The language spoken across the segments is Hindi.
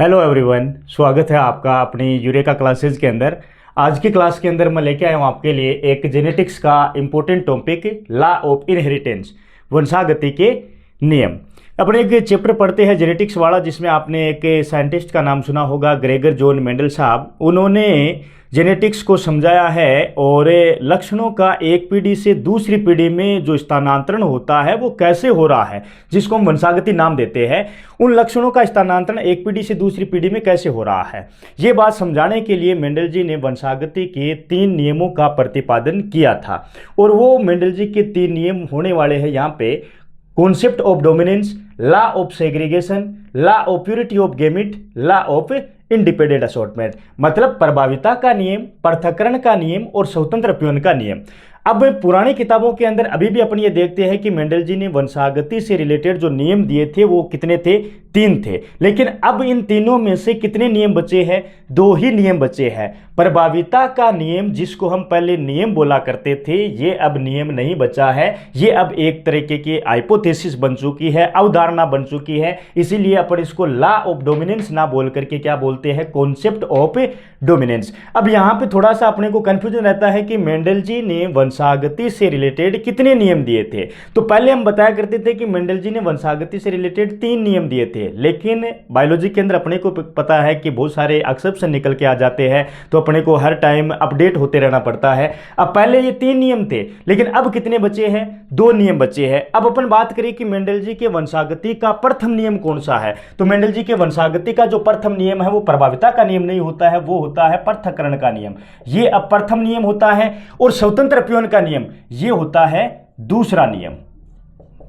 हेलो एवरीवन, स्वागत है आपका अपनी यूरेका क्लासेस के अंदर। आज की क्लास के अंदर मैं लेके आया हूँ आपके लिए एक जेनेटिक्स का important topic, law of inheritance, वंशागति के नियम। अपने एक चैप्टर पढ़ते हैं जेनेटिक्स वाला, जिसमें आपने एक साइंटिस्ट का नाम सुना होगा, ग्रेगर जॉन मेंडल साहब। उन्होंने जेनेटिक्स को समझाया है और लक्षणों का एक पीढ़ी से दूसरी पीढ़ी में जो स्थानांतरण होता है वो कैसे हो रहा है, जिसको हम वंशागति नाम देते हैं। उन लक्षणों का स्थानांतरण एक पीढ़ी से दूसरी पीढ़ी में कैसे हो रहा है, ये बात समझाने के लिए मेंडल जी ने वंशागति के 3 नियमों का प्रतिपादन किया था। और वो मेंडल जी के 3 नियम होने वाले हैं यहाँ पे: concept of dominance, law of segregation, law of purity of gamete, law of independent assortment. मतलब प्रभाविता का नियम, पृथक्करण का नियम और स्वतंत्र अपव्यय का नियम। अब पुरानी किताबों के अंदर अभी भी अपन ये देखते हैं कि मेंडल जी ने वंशागति से रिलेटेड जो नियम दिए थे वो कितने थे? 3 थे। लेकिन अब इन तीनों में से कितने नियम बचे हैं? 2 ही नियम बचे हैं। प्रभाविता का नियम, जिसको हम पहले नियम बोला करते थे, ये अब नियम नहीं बचा है। ये अब एक तरीके की हाइपोथेसिस बन चुकी है, अवधारणा बन चुकी है। इसीलिए अपन इसको लॉ ऑफ डोमिनेंस ना बोल करके क्या बोलते हैं? Concept of dominance. अब यहाँ पे थोड़ा सा अपने को कंफ्यूजन रहता है कि मेंडल जी ने वंशागति से रिलेटेड कितने नियम दिए थे। तो पहले हम बताया करते थे कि मेंडल जी ने वंशागति से रिलेटेड 3 नियम दिए थे, लेकिन बायोलॉजी के अंदर अपने को पता है कि बहुत सारे एक्सेप्शन निकल के आ जाते हैं, तो अपने को हर टाइम अपडेट होते रहना पड़ता है। अब पहले ये 3 नियम थे, लेकिन अब कितने बचे हैं? 2 नियम बचे हैं। अब अपन बात करें कि मेंडल जी के वंशागति का प्रथम नियम कौन सा है, तो मेंडल जी के वंशागति का जो प्रथम नियम है वो प्रभाविता का नियम नहीं होता है, वो होता है पृथक्करण का नियम। ये अब प्रथम नियम होता है। और स्वतंत्र अपव्यय का नियम ये होता है दूसरा नियम।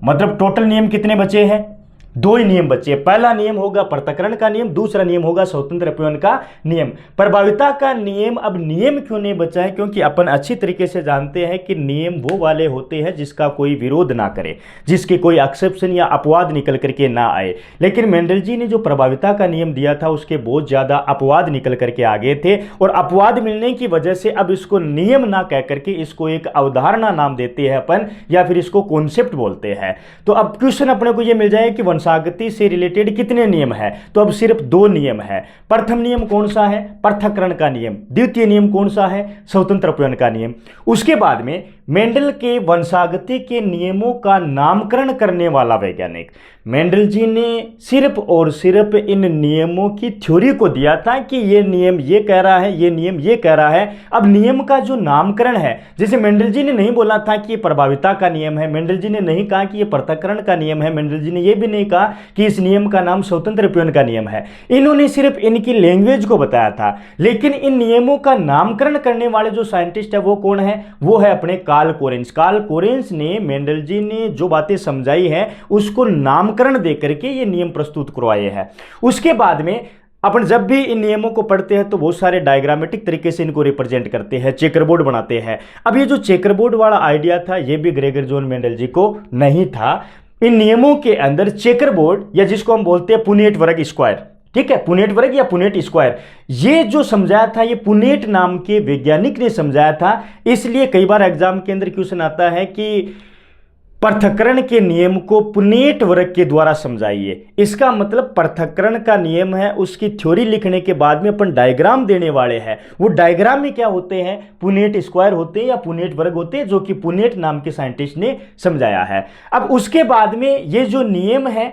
मतलब टोटल नियम कितने बचे हैं? 2 ही नियम बचे। पहला नियम होगा पृथक्करण का नियम, दूसरा नियम होगा स्वतंत्र अपव्यय का नियम। प्रभाविता का नियम अब नियम क्यों नहीं बचा है? क्योंकि अपन अच्छी तरीके से जानते हैं कि नियम वो वाले होते हैं जिसका कोई विरोध ना करे, जिसके कोई एक्सेप्शन या अपवाद निकल करके ना आए। लेकिन मेंडल जी ने जो प्रभाविता का नियम दिया था उसके बहुत ज्यादा अपवाद निकल करके आ गए थे, और अपवाद मिलने की वजह से अब इसको नियम ना कह करके इसको एक अवधारणा नाम देते हैं अपन, या फिर इसको कॉन्सेप्ट बोलते हैं। तो अब क्वेश्चन अपने को यह मिल जाए कि वंशागति से रिलेटेड कितने नियम है, तो अब सिर्फ 2 नियम है। प्रथम नियम कौन सा है? पृथक्करण का नियम। द्वितीय नियम कौन सा है? स्वतंत्र अपव्यय का नियम। उसके बाद में मेंडल के वंशागति के नियमों का नामकरण करने वाला वैज्ञानिक मेंडल जी ने सिर्फ और सिर्फ इन नियमों की थ्योरी को दिया था कि ये नियम ये कह रहा है, ये नियम ये कह रहा है। अब नियम का जो नामकरण है, जैसे मेंडल जी ने नहीं बोला था कि ये प्रभाविता का नियम है, मेंडल जी ने नहीं कहा कि ये पृथक्करण का नियम है, मेंडल जी ने ये भी नहीं कहा कि इस नियम का नाम स्वतंत्र अपव्यय का नियम है। इन्होंने सिर्फ इनकी लैंग्वेज को बताया था। लेकिन इन नियमों का नामकरण करने वाले जो साइंटिस्ट है वो कौन है? वो है अपने कार्ल कोरेंस। कार्ल कोरेंस ने मेंडल जी ने जो बातें समझाई है उसको नामकरण देकर के ये नियम प्रस्तुत करवाए हैं। उसके बाद में अपन जब भी इन नियमों को पढ़ते हैं तो बहुत सारे डायग्रामेटिक तरीके से इनको रिप्रेजेंट करते हैं, चेकरबोर्ड बनाते हैं। अब ये जो चेकरबोर्ड वाला आइडिया था ये भी ग्रेगर जॉन मेंडल जी को नहीं था। इन नियमों के अंदर चेकरबोर्ड, या जिसको हम बोलते हैं पुनेट वर्ग स्क्वायर, ठीक है, पुनेट वर्ग या पुनेट स्क्वायर, ये जो समझाया था ये पुनेट नाम के वैज्ञानिक ने समझाया था। इसलिए कई बार एग्जाम के अंदर क्वेश्चन आता है कि पृथक्करण के नियम को पुनेट वर्ग के द्वारा समझाइए। इसका मतलब पृथक्करण का नियम है, उसकी थ्योरी लिखने के बाद में अपन डायग्राम देने वाले हैं। वो डायग्राम में क्या होते हैं? पुनेट स्क्वायर होते हैं या पुनेट वर्ग होते हैं, जो कि पुनेट नाम के साइंटिस्ट ने समझाया है। अब उसके बाद में ये जो नियम है,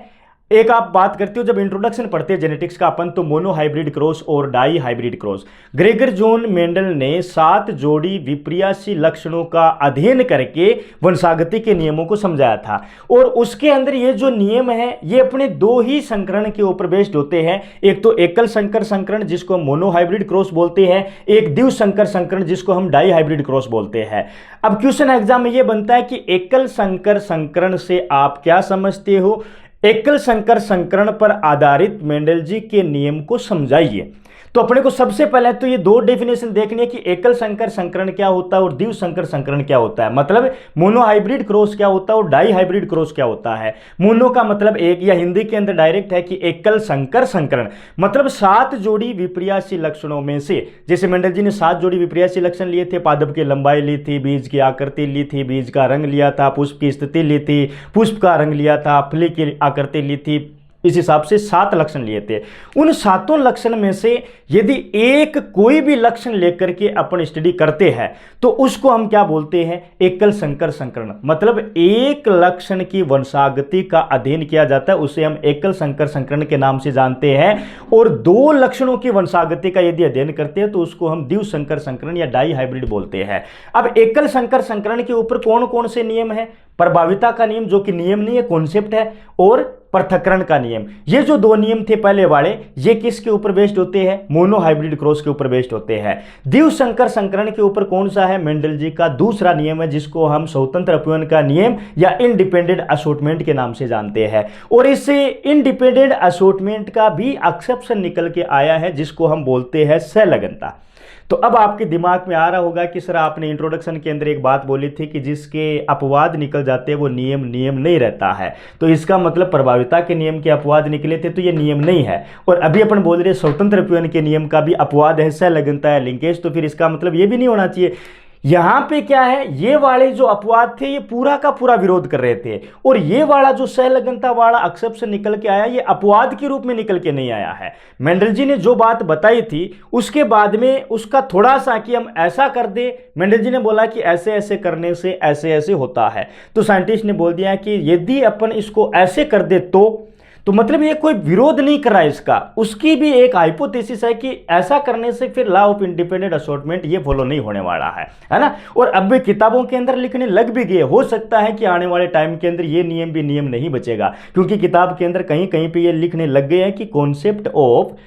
एक आप बात करते हो जब इंट्रोडक्शन पढ़ते हैं जेनेटिक्स का अपन, तो मोनो हाइब्रिड क्रॉस और dihybrid cross. Gregor Johann Mendel ने 7 जोड़ी विपर्यासी लक्षणों का अध्ययन करके वंशागति के नियमों को समझाया था। और उसके अंदर ये जो नियम है ये अपने 2 ही संकरण के ऊपर बेस्ड होते हैं। एक तो एकल संकर संकरण जिसको हम मोनो हाइब्रिड क्रॉस बोलते हैं, एक द्विव संकर संकरण जिसको हम डाई हाइब्रिड क्रॉस बोलते हैं। अब क्वेश्चन एग्जाम में ये बनता है कि एकल संकर संकरण से आप क्या समझते हो? एकल संकर संकरण पर आधारित मेंडल जी के नियम को समझाइए। तो अपने को सबसे पहले तो ये 2 डेफिनेशन देखनी है कि एकल संकर संकरण क्या होता है और द्विव संकर संकरण क्या होता है। मतलब मोनो हाइब्रिड क्रॉस क्या होता है और डाई हाइब्रिड क्रॉस क्या होता है। मोनो का मतलब एक, या हिंदी के अंदर डायरेक्ट है कि एकल संकर संकरण, मतलब 7 जोड़ी विपर्यासी लक्षणों में से, जैसे मेंडल जी ने 7 जोड़ी विपर्यासी लक्षण लिए थे, पादप की लंबाई ली थी, बीज की आकृति ली थी, बीज का रंग लिया था, पुष्प की स्थिति ली थी, पुष्प का रंग लिया था, फली की आकृति ली थी, इस हिसाब से 7 लक्षण लिए थे। उन 7 लक्षण में से यदि एक कोई भी लक्षण लेकर के अपन स्टडी करते हैं तो उसको हम क्या बोलते हैं, एकल संकर संकरण। मतलब एक लक्षण की वंशागति का अध्ययन किया जाता है, उसे हम एकल संकर संकरण के नाम से जानते हैं। और 2 लक्षणों की वंशागति का यदि अध्ययन करते हैं तो उसको हम द्विव संकर संकरण या डाई हाइब्रिड बोलते हैं। अब एकल संकर संकरण के ऊपर कौन कौन से नियम है, प्रभाविता का नियम जो कि नियम नहीं है, कॉन्सेप्ट है, और पृथक्करण का नियम। ये जो 2 नियम थे पहले वाले, ये किसके ऊपर बेस्ड होते हैं, मोनो हाइब्रिड क्रॉस के ऊपर बेस्ड होते हैं। द्विव संकर संकरण के ऊपर कौन सा है, मेंडल जी का दूसरा नियम है जिसको हम स्वतंत्र अपव्ययन का नियम या इंडिपेंडेंट असॉर्टमेंट के नाम से जानते हैं। और इस इंडिपेंडेंट असॉर्टमेंट का भी एक्सेप्शन निकल के आया है जिसको हम बोलते हैं सहलगनता। तो अब आपके दिमाग में आ रहा होगा कि सर आपने इंट्रोडक्शन के अंदर एक बात बोली थी कि जिसके अपवाद निकल जाते हैं वो नियम नहीं रहता है, तो इसका मतलब प्रभाविता के नियम के अपवाद निकले थे तो ये नियम नहीं है। और अभी अपन बोल रहे स्वतंत्र अपव्ययन के नियम का भी अपवाद है, सहलगनता है, लिंकेज, तो फिर इसका मतलब ये भी नहीं होना चाहिए। यहां पे क्या है, ये वाले जो अपवाद थे ये पूरा का पूरा विरोध कर रहे थे, और ये वाला जो सहलगनता वाला एक्सेप्शन निकल के आया ये अपवाद के रूप में निकल के नहीं आया है। मेंडल जी ने जो बात बताई थी उसके बाद में उसका थोड़ा सा कि हम ऐसा कर दे, मेंडल जी ने बोला कि ऐसे ऐसे करने से ऐसे ऐसे होता है, तो साइंटिस्ट ने बोल दिया कि यदि अपन इसको ऐसे कर दे तो मतलब ये कोई विरोध नहीं कर रहा है इसका, उसकी भी एक हाइपोथेसिस है कि ऐसा करने से फिर लॉ ऑफ इंडिपेंडेंट असॉर्टमेंट ये फॉलो नहीं होने वाला है ना। और अब भी किताबों के अंदर लिखने लग भी गए, हो सकता है कि आने वाले टाइम के अंदर ये नियम भी नियम नहीं बचेगा, क्योंकि किताब के अंदर कहीं कहीं पे ये लिखने लग गए हैं कि कॉन्सेप्ट ऑफ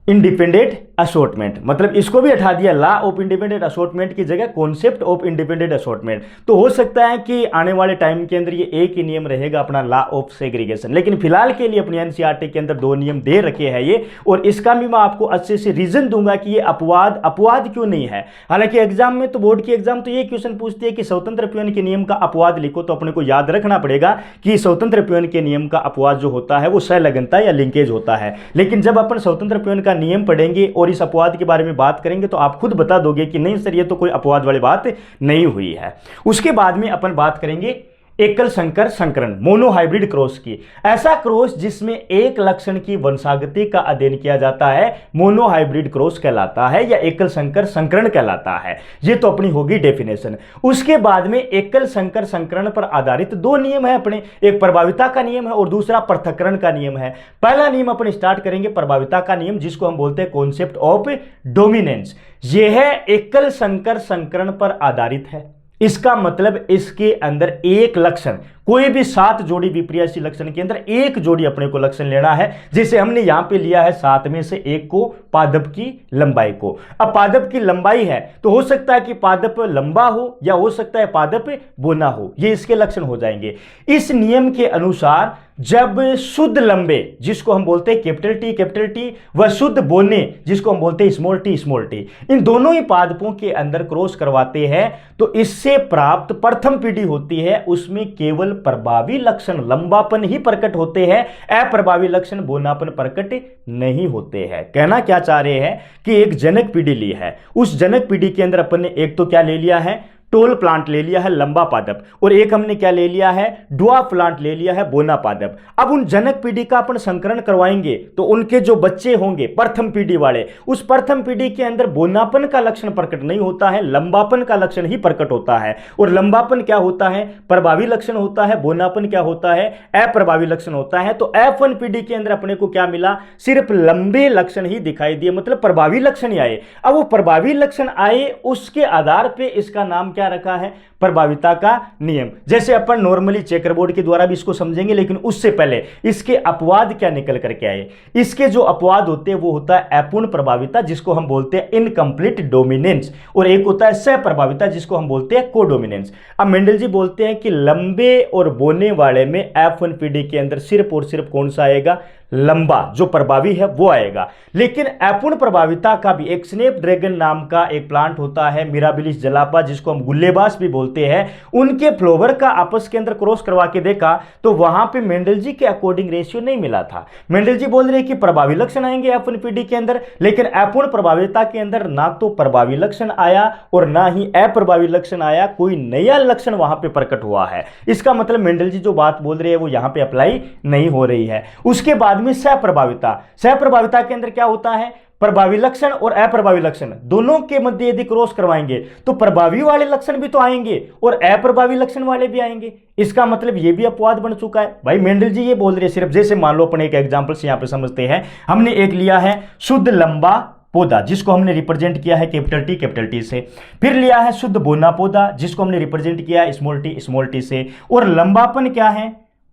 इंडिपेंडेंट असॉर्टमेंट, मतलब इसको भी हटा दिया, लॉ ऑफ इंडिपेंडेंट असॉर्टमेंट की जगह कॉन्सेप्ट ऑफ इंडिपेंडेंट असॉर्टमेंट। तो हो सकता है कि आने वाले टाइम के अंदर ये एक ही नियम रहेगा अपना लॉ ऑफ सेग्रीगेशन, लेकिन फिलहाल के लिए अपनी एनसीईआरटी के अंदर 2 नियम दे रखे हैं ये, और इसका भी मैं आपको अच्छे से रीजन दूंगा कि ये अपवाद क्यों नहीं है। हालांकि एग्जाम में तो बोर्ड की एग्जाम तो ये क्वेश्चन पूछती है कि स्वतंत्र अपव्ययन के नियम का अपवाद लिखो, तो अपने को याद रखना पड़ेगा कि स्वतंत्र अपव्ययन के नियम का अपवाद जो होता है वो सहलगनता या लिंकेज होता है। लेकिन जब अपन स्वतंत्र अपव्ययन का नियम पढ़ेंगे और इस अपवाद के बारे में बात करेंगे तो आप खुद बता दोगे कि नहीं सर ये तो कोई अपवाद वाली बात नहीं हुई है। उसके बाद में अपन बात करेंगे एकल संकर संकरण, मोनो हाइब्रिड क्रॉस की। ऐसा क्रॉस जिसमें एक लक्षण की वंशागति का अध्ययन किया जाता है मोनो हाइब्रिड क्रॉस कहलाता है या एकल संकर संकरण कहलाता है। ये तो अपनी होगी डेफिनेशन। उसके बाद में एकल संकर संकरण पर आधारित 2 नियम है अपने, एक प्रभाविता का नियम है और दूसरा पृथक्करण का नियम है। पहला नियम अपन स्टार्ट करेंगे प्रभाविता का नियम, जिसको हम बोलते हैं कॉन्सेप्ट ऑफ डोमिनेंस। यह है एकल संकर संकरण पर आधारित है। इसका मतलब इसके अंदर एक लक्षण, कोई भी 7 जोड़ी विपर्यासी लक्षण के अंदर एक जोड़ी अपने को लक्षण लेना है, जैसे हमने यहां पे लिया है 7 में से एक को, पादप की लंबाई को। अब पादप की लंबाई है तो हो सकता है कि पादप लंबा हो या हो सकता है पादप बोना हो, ये इसके लक्षण हो जाएंगे। इस नियम के अनुसार जब शुद्ध लंबे जिसको हम बोलते हैं कैपिटल टी व शुद्ध बोने जिसको हम बोलते हैं स्मॉल टी, इन दोनों ही पादपों के अंदर क्रॉस करवाते हैं तो इससे प्राप्त प्रथम पीढ़ी होती है, उसमें केवल प्रभावी लक्षण लंबापन ही प्रकट होते हैं, अप्रभावी लक्षण बोनापन प्रकट नहीं होते हैं। कहना क्या चाह रहे हैं कि एक जनक पीढ़ी ली है, उस जनक पीढ़ी के अंदर अपन ने एक तो क्या ले लिया है, टोल प्लांट ले लिया है लंबा पादप, और एक हमने क्या ले लिया है, ड्वार्फ प्लांट ले लिया है बोना पादप। अब उन जनक पीढ़ी का अपन संकरण करवाएंगे तो उनके जो बच्चे होंगे प्रथम पीढ़ी वाले, उस प्रथम पीढ़ी के अंदर बोनापन का लक्षण प्रकट नहीं होता है, लंबापन का लक्षण ही प्रकट होता है। और लंबापन क्या होता है, प्रभावी लक्षण होता है, बोनापन क्या होता है, अप्रभावी लक्षण होता है। तो F1 पीढ़ी के अंदर अपने को क्या मिला, सिर्फ लंबे लक्षण ही दिखाई दिए, मतलब प्रभावी लक्षण ही आए। अब वो प्रभावी लक्षण आए, उसके आधार पर इसका नाम क्या रखा है, प्रभाविता का नियम। जैसे अपन नॉर्मली चेकरबोर्ड के द्वारा भी इसको समझेंगे, लेकिन उससे पहले इसके अपवाद क्या निकल करके आए। इसके जो अपवाद होते हैं वो होता है अपूर्ण प्रभाविता जिसको हम बोलते हैं इनकम्प्लीट डोमिनेंस, और एक होता है सह प्रभाविता जिसको हम बोलते हैं कोडोमिनेंस। अब मेंडल जी बोलते हैं कि लंबे और बोने वाले में F1 पीढ़ी के अंदर सिर्फ और सिर्फ कौन सा आएगा, लंबा जो प्रभावी है वो आएगा। लेकिन अपूर्ण प्रभाविता का भी एक स्नैपड्रैगन नाम का एक प्लांट होता है, मिराबिलिस जलापा, जिसको हम गुल्लेबाज भी बोलते हैं, उनके फ्लोवर का आपस के अंदर क्रॉस करवा के देखा तो वहां पे मेंडल जी के अकॉर्डिंग रेशियो नहीं मिला था। मेंडल जी बोल रहे कि प्रभावी लक्षण आएंगे F1PD के अंदर, लेकिन अपूर्ण प्रभाविता के अंदर ना तो प्रभावी लक्षण आया और ना ही अप्रभावी लक्षण आया, कोई नया लक्षण वहां पे प्रकट हुआ है। इसका मतलब मेंडल जी जो बात बोल रहे हैं वो यहां पे अप्लाई नहीं हो रही है। उसके बाद में सहप्रभाविता, सहप्रभाविता के अंदर क्या होता है, प्रभावी लक्षण और अप्रभावी लक्षण दोनों के मध्य यदि क्रॉस करवाएंगे तो प्रभावी वाले लक्षण भी तो आएंगे और अप्रभावी लक्षण वाले भी आएंगे। इसका मतलब ये भी अपवाद बन चुका है। भाई मेंडल जी ये बोल रहे हैं सिर्फ, जैसे मान लो अपने एक एग्जांपल से यहां पे समझते हैं, हमने एक लिया है शुद्ध लंबा पौधा जिसको हमने रिप्रेजेंट किया है कैपिटल टी से, फिर लिया है शुद्ध बोना पौधा जिसको हमने रिप्रेजेंट किया है स्मॉल टी से, और लंबापन क्या है,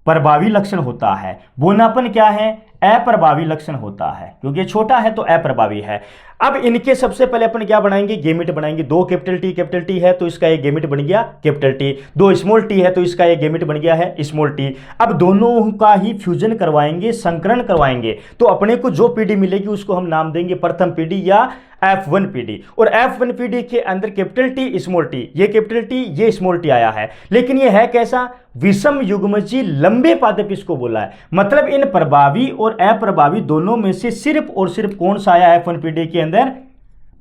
प्रभावी लक्षण होता है, बोनापन क्या है, अप्रभावी लक्षण होता है, क्योंकि छोटा है तो अप्रभावी है। अब इनके सबसे पहले अपन क्या बनाएंगे, गेमिट बनाएंगे। दो कैपिटल टी है तो इसका एक गेमिट बन गया कैपिटल टी, दो स्मॉल टी है तो इसका एक गेमिट बन गया है स्मॉल टी। अब दोनों का ही फ्यूजन करवाएंगे, संकरण करवाएंगे, तो अपने को जो पीडी मिलेगी उसको हम नाम देंगे प्रथम पीडी या F1PD। और F1PD के अंदर कैपिटल टी स्मॉल टी, ये कैपिटल टी ये स्मॉल टी आया है, लेकिन ये है कैसा, विषम युग्मजी लंबे पादप इसको बोला है। मतलब इन प्रभावी और अप्रभावी दोनों में से सिर्फ और सिर्फ कौन सा आया F1PD के अंदर,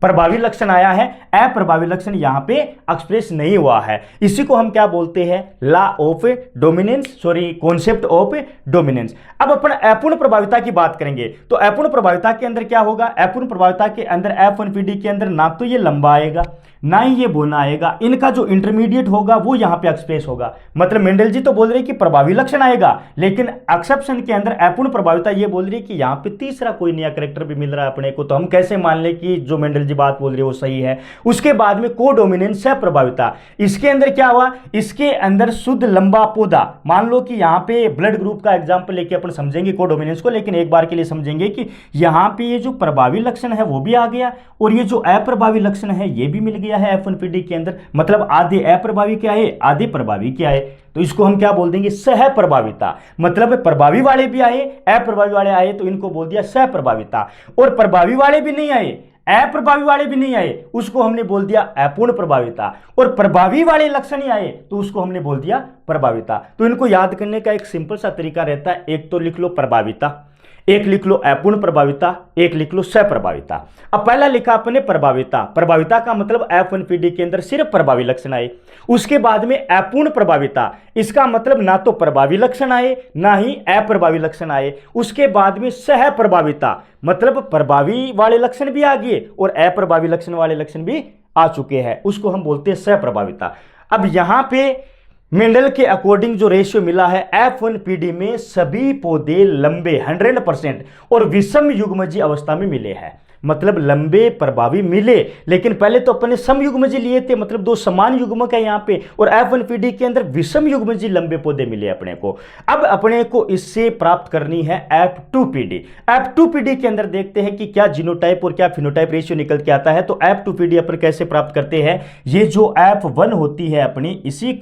प्रभावी लक्षण आया है, अप्रभावी लक्षण यहां पे एक्सप्रेस नहीं हुआ है। इसी को हम क्या बोलते हैं, law of dominance, sorry concept of dominance. अब अपन अपूर्ण प्रभाविता की बात करेंगे तो अपूर्ण प्रभाविता के अंदर क्या होगा, अपूर्ण प्रभाविता के अंदर F1PD के अंदर ना तो ये लंबा आएगा ना ही ये बोना आएगा, इनका जो इंटरमीडिएट होगा वो यहां पे एक्सप्रेस होगा। मतलब मेंडल जी तो बोल रहे कि प्रभावी लक्षण आएगा, लेकिन एक्सेप्शन के अंदर अपूर्ण प्रभाविता ये बोल रही है कि यहां पे तीसरा कोई नया कैरेक्टर भी मिल रहा है अपने को, तो हम कैसे मान ले कि जो मेंडल जी बात बोल रही है वो सही है। उसके बाद में कोडोमिनेंस सह प्रभाविता, इसके अंदर क्या हुआ, इसके अंदर शुद्ध लंबा पौधा, मान लो कि यहां पे ब्लड ग्रुप का एग्जांपल लेके अपन समझेंगे कोडोमिनेंस को, लेकिन एक बार के लिए समझेंगे कि यहां पे ये जो प्रभावी लक्षण है वो भी आ गया और ये जो अप्रभावी लक्षण है ये भी मिल गया है F1PD के अंदर। मतलब आधे अप्रभावी के आए आधे प्रभावी के आए, तो इसको हम क्या बोल देंगे, सह प्रभाविता। मतलब प्रभावी वाले भी आए अप्रभावी वाले आए तो इनको बोल दिया सह प्रभाविता, और प्रभावी वाले भी नहीं आए अप्रभावी वाले भी नहीं आए उसको हमने बोल दिया अपूर्ण प्रभाविता, और प्रभावी वाले लक्षण ही आए तो उसको हमने बोल दिया प्रभाविता। तो इनको याद करने का एक सिंपल सा तरीका रहता है, एक तो लिख लो प्रभाविता, एक लिख लो अपूर्ण प्रभाविता, एक लिख लो सप्रभाविता। अब पहला लिखा अपने प्रभाविता, प्रभाविता का मतलब F1PD के अंदर सिर्फ प्रभावी लक्षण आए। उसके बाद में अपूर्ण प्रभाविता, इसका मतलब ना तो प्रभावी लक्षण आए ना ही अप्रभावी लक्षण आए। उसके बाद में सह प्रभाविता, मतलब प्रभावी वाले लक्षण भी आ गए और अप्रभावी लक्षण वाले लक्षण भी आ चुके हैं, उसको हम बोलते हैं सहप्रभाविता। अब यहां पे मेंडल के अकॉर्डिंग जो रेशियो मिला है F1PD में सभी पौधे लंबे 100% और विषम युग्मजी अवस्था में मिले हैं। मतलब लंबे प्रभावी मिले, लेकिन पहले तो अपने सम युग्मजी लिए थे, मतलब दो समान युग्मक है यहाँ पे, और F1PD के अंदर विषम युग्मजी लंबे पौधे मिले अपने को। अब अपने को इससे प्राप्त करनी है F2PD। F2PD के अंदर देखते हैं कि क्या जीनोटाइप और क्या फिनोटाइप रेशियो निकल के आता है। तो F2PD अपन कैसे प्राप्त करते हैं, ये जो F1 होती है अपनी, इसी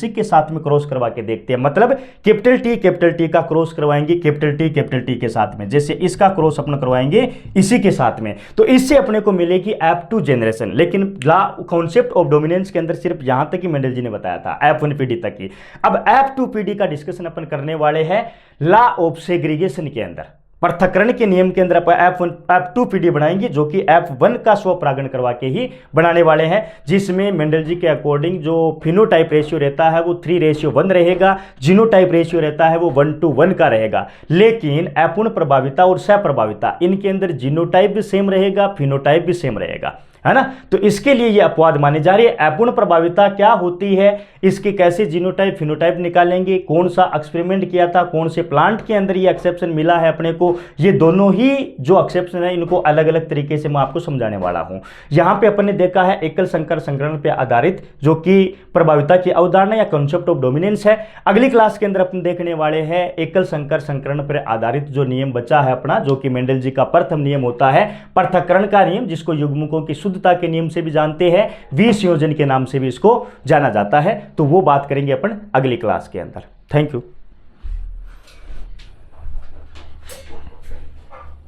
के साथ में क्रॉस करवा के देखते हैं। मतलब कैपिटल टी का क्रॉस करवाएंगे कैपिटल टी के साथ में, जैसे इसका क्रॉस अपन करवाएंगे इसी के साथ में, तो इससे अपने को मिलेगी F2 जनरेशन। लेकिन लॉ कॉन्सेप्ट ऑफ डोमिनेंस के अंदर सिर्फ यहां तक ही मेंडल जी ने बताया था, F1PD तक ही। अब F2PD का डिस्कशन अपन करने वाले हैं लॉ ऑफ सेग्रीगेशन के अंदर, पृथक्करण के नियम के अंदर F2PD बनाएंगे, जो कि F1 का स्वपरागण करवा के ही बनाने वाले हैं, जिसमें मेंडल जी के अकॉर्डिंग जो फिनोटाइप रेशियो रहता है वो 3:1 रहेगा, जीनोटाइप रेशियो रहता है वो 1:1 का रहेगा। लेकिन अपूर्ण प्रभाविता और सहप्रभाविता, इनके अंदर जीनोटाइप भी सेम रहेगा, फिनोटाइप भी सेम रहेगा, है ना। तो इसके लिए ये अपवाद माने जा रही है। अपूर्ण प्रभाविता क्या होती है, इसके कैसे जीनोटाइप फिनोटाइप निकालेंगे, कौन सा एक्सपेरिमेंट किया था, कौन से प्लांट के अंदर ये एक्सेप्शन मिला है अपने को, ये दोनों ही जो एक्सेप्शन है इनको अलग अलग तरीके से मैं आपको समझाने वाला हूं। यहां पे अपन ने देखा है एकल संकर संकरण पे आधारित जो कि प्रभाविता की अवधारणा या कॉन्सेप्ट ऑफ डोमिनेंस है। अगली क्लास के अंदर अपन देखने वाले हैं एकल संकर संकरण पर आधारित जो नियम बचा है अपना, जो कि मेंडल जी का प्रथम नियम होता है पृथक्करण का नियम, जिसको युग्मकों की शुद्धता के नियम से भी जानते हैं, विसंयोजन के नाम से भी इसको जाना जाता है। तो वो बात करेंगे अपन अगली क्लास के अंदर। Thank you.